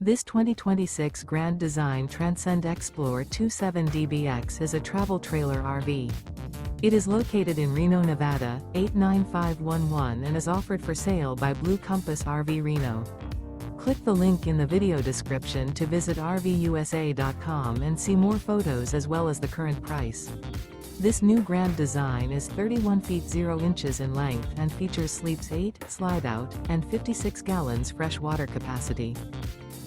This 2026 Grand Design Transcend Xplor 27DBX is a travel trailer RV. It is located in Reno, Nevada, 89511 and is offered for sale by Blue Compass RV Reno. Click the link in the video description to visit RVUSA.com and see more photos as well as the current price. This new Grand Design is 31 feet 0 inches in length and features sleeps 8, slide-out, and 56 gallons fresh water capacity.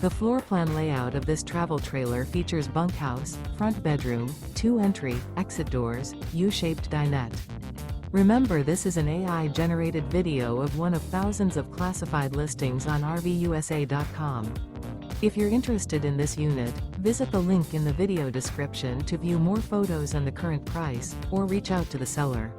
The floor plan layout of this travel trailer features bunkhouse, front bedroom, 2 entry, exit doors, U-shaped dinette. Remember, this is an AI-generated video of one of thousands of classified listings on RVUSA.com. If you're interested in this unit, visit the link in the video description to view more photos and the current price, or reach out to the seller.